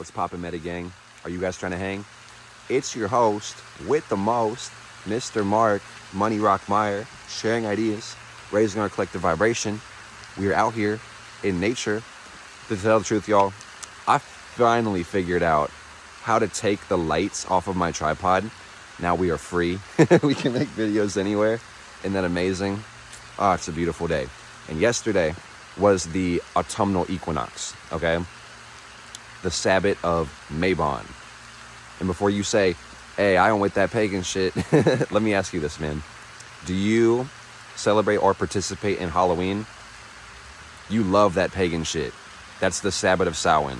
What's poppin', Meta Gang? Are you guys trying to hang? It's your host with the most, Mr. Mark Money Rock Meyer, sharing ideas, raising our collective vibration. We are out here in nature. To tell the truth, y'all, I finally figured out how to take the lights off of my tripod. Now we are free. We can make videos anywhere. Isn't that amazing? Oh, it's a beautiful day. And yesterday was the autumnal equinox, okay? The Sabbath of Mabon. And before you say, hey, I don't with that pagan shit, let me ask you this, man. Do you celebrate or participate in Halloween? You love that pagan shit. That's the Sabbath of Samhain.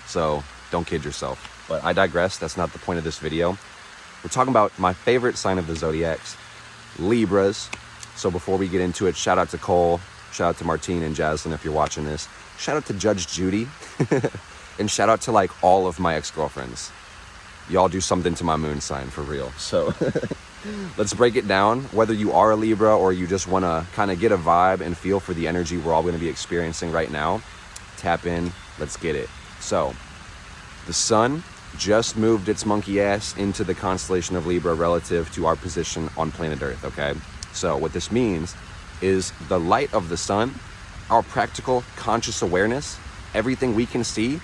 So don't kid yourself. But I digress. That's not the point of this video. We're talking about my favorite sign of the zodiacs, Libras. So before we get into it, shout out to Cole, shout out to Martine and Jaslyn if you're watching this. Shout out to Judge Judy. And shout out to like all of my ex-girlfriends. Y'all do something to my moon sign for real. So let's break it down. Whether you are a Libra or you just want to kind of get a vibe and feel for the energy we're all going to be experiencing right now, tap in, let's get it. So the sun just moved its monkey ass into the constellation of Libra relative to our position on planet Earth, okay? So what this means is the light of the sun, our practical conscious awareness, everything we can see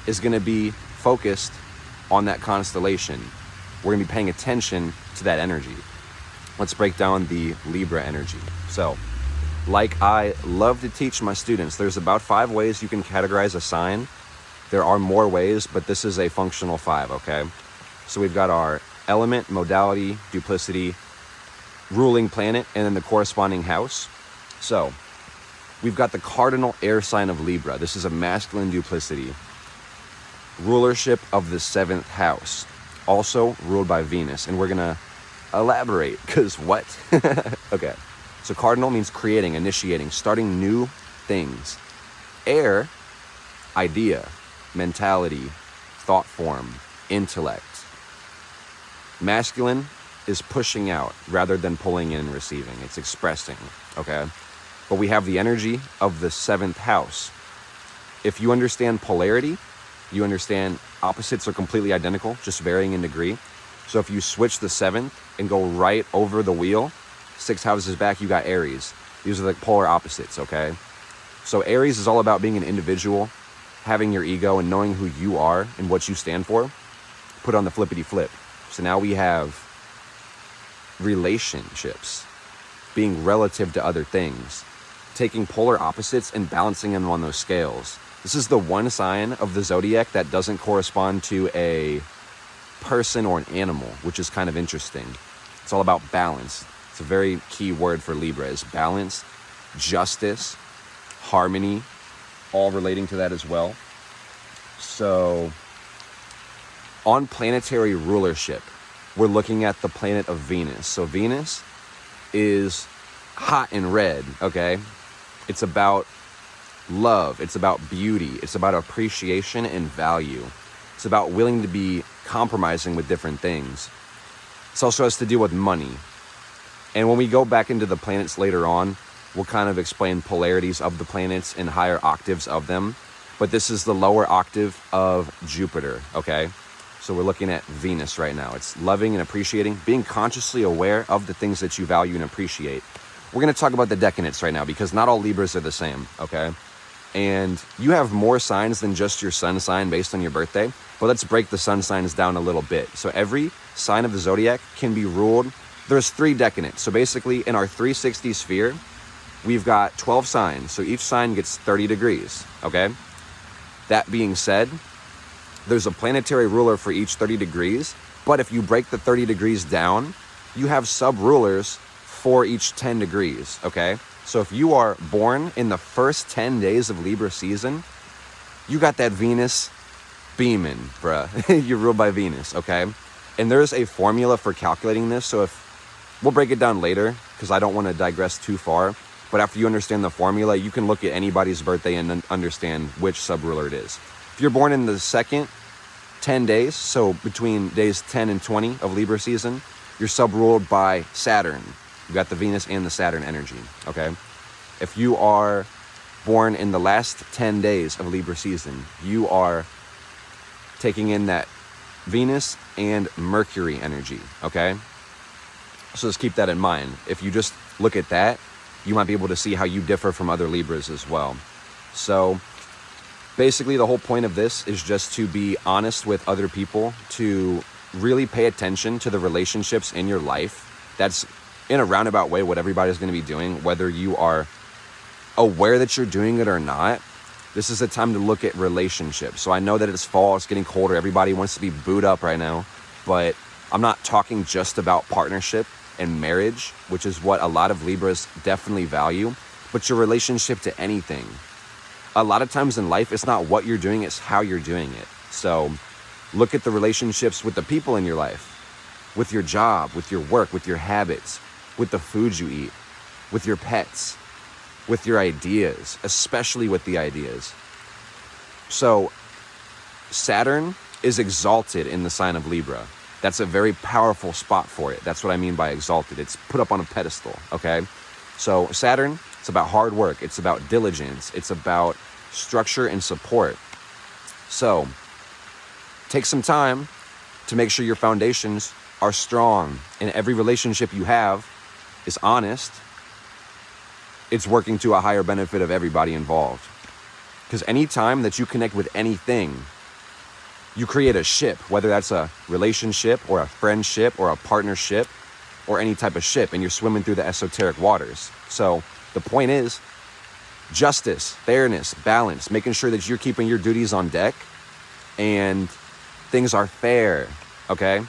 is going to be focused on that constellation. We're going to be paying attention to that energy. Let's break down the Libra energy. So, like I love to teach my students, there's about 5 ways you can categorize a sign. There are more ways, but this is a functional 5, okay? So we've got our element, modality, duplicity, ruling planet, and then the corresponding house. So, we've got the cardinal air sign of Libra. This is a masculine duplicity. Rulership of the 7th house, also ruled by Venus. And we're gonna elaborate, because what? Okay, so cardinal means creating, initiating, starting new things. Air, idea, mentality, thought form, intellect. Masculine is pushing out rather than pulling in and receiving. It's expressing, okay? But we have the energy of the 7th house. If you understand polarity, you understand opposites are completely identical, just varying in degree. So if you switch the 7th and go right over the wheel, 6 houses back, you got Aries. These are the polar opposites, okay? So Aries is all about being an individual, having your ego and knowing who you are and what you stand for. Put on the flippity flip. So now we have relationships, being relative to other things, taking polar opposites and balancing them on those scales. This is the one sign of the zodiac that doesn't correspond to a person or an animal, which is kind of interesting. It's all about balance. It's a very key word for Libra is balance, justice, harmony, all relating to that as well. So on planetary rulership, we're looking at the planet of Venus. So Venus is hot and red, okay? It's about love, it's about beauty, it's about appreciation and value. It's about willing to be compromising with different things. It also has to do with money. And when we go back into the planets later on, we'll kind of explain polarities of the planets and higher octaves of them. But this is the lower octave of Jupiter, okay? So we're looking at Venus right now. It's loving and appreciating, being consciously aware of the things that you value and appreciate. We're going to talk about the decanates right now because not all Libras are the same, okay? And you have more signs than just your sun sign based on your birthday. But let's break the sun signs down a little bit. So every sign of the zodiac can be ruled. There's 3 decanates. So basically in our 360 sphere, we've got 12 signs. So each sign gets 30 degrees, okay? That being said, there's a planetary ruler for each 30 degrees. But if you break the 30 degrees down, you have sub-rulers for each 10 degrees, okay? So if you are born in the first 10 days of Libra season, you got that Venus beaming, bruh. You're ruled by Venus, okay? And there's a formula for calculating this. So if we'll break it down later because I don't want to digress too far. But after you understand the formula, you can look at anybody's birthday and understand which subruler it is. If you're born in the second 10 days, so between days 10 and 20 of Libra season, you're subruled by Saturn. You got the Venus and the Saturn energy, okay? If you are born in the last 10 days of Libra season, you are taking in that Venus and Mercury energy, okay? So just keep that in mind. If you just look at that, you might be able to see how you differ from other Libras as well. So basically the whole point of this is just to be honest with other people, to really pay attention to the relationships in your life. That's in a roundabout way what everybody's going to be doing, whether you are aware that you're doing it or not. This is a time to look at relationships. So I know that it's fall, it's getting colder, everybody wants to be booed up right now, but I'm not talking just about partnership and marriage, which is what a lot of Libras definitely value, but your relationship to anything. A lot of times in life, it's not what you're doing, it's how you're doing it. So look at the relationships with the people in your life, with your job, with your work, with your habits, with the foods you eat, with your pets, with your ideas, especially with the ideas. So Saturn is exalted in the sign of Libra. That's a very powerful spot for it. That's what I mean by exalted. It's put up on a pedestal, okay? So Saturn, it's about hard work. It's about diligence. It's about structure and support. So take some time to make sure your foundations are strong and every relationship you have is honest. It's working to a higher benefit of everybody involved. Because anytime that you connect with anything, you create a ship, whether that's a relationship or a friendship or a partnership or any type of ship, and you're swimming through the esoteric waters. So the point is justice, fairness, balance, making sure that you're keeping your duties on deck and things are fair, okay?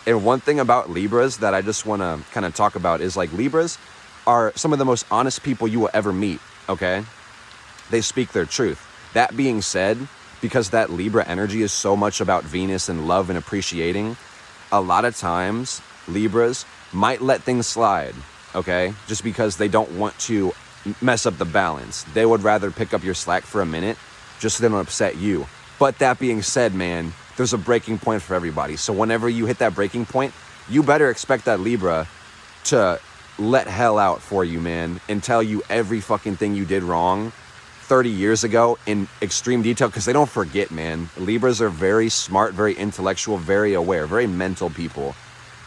And one thing about Libras that I just want to kind of talk about is like Libras are some of the most honest people you will ever meet, okay? They speak their truth. That being said, because that Libra energy is so much about Venus and love and appreciating, a lot of times Libras might let things slide, okay? Just because they don't want to mess up the balance. They would rather pick up your slack for a minute just so they don't upset you. But that being said, man, there's a breaking point for everybody. So whenever you hit that breaking point, you better expect that Libra to let hell out for you, man, and tell you every fucking thing you did wrong 30 years ago in extreme detail, because they don't forget, man. Libras are very smart, very intellectual, very aware, very mental people.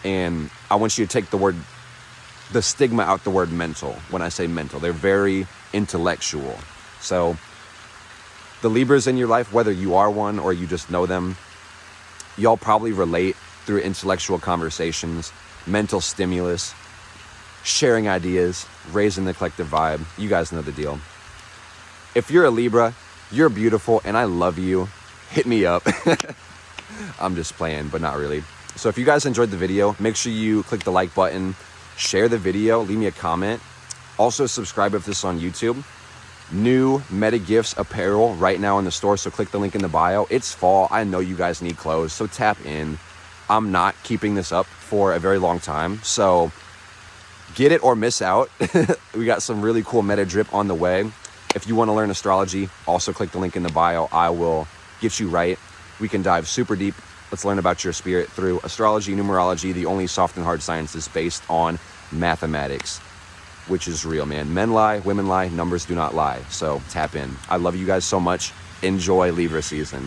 And I want you to take the stigma out the word mental when I say mental. They're very intellectual. So the Libras in your life, whether you are one or you just know them, y'all probably relate through intellectual conversations, mental stimulus, sharing ideas, raising the collective vibe. You guys know the deal. If you're a Libra, you're beautiful and I love you. Hit me up. I'm just playing, but not really. So if you guys enjoyed the video, make sure you click the like button, share the video, leave me a comment. Also subscribe if this is on YouTube. New Meta Gifts apparel right now in the store, so click the link in the bio. It's fall. I know you guys need clothes, so tap in. I'm not keeping this up for a very long time, so get it or miss out. We got some really cool meta drip on the way. If you want to learn astrology, also click the link in the bio. I will get you right. We can dive super deep. Let's learn about your spirit through astrology, numerology, the only soft and hard sciences based on mathematics, which is real, man. Men lie, women lie, numbers do not lie. So tap in. I love you guys so much. Enjoy Libra season.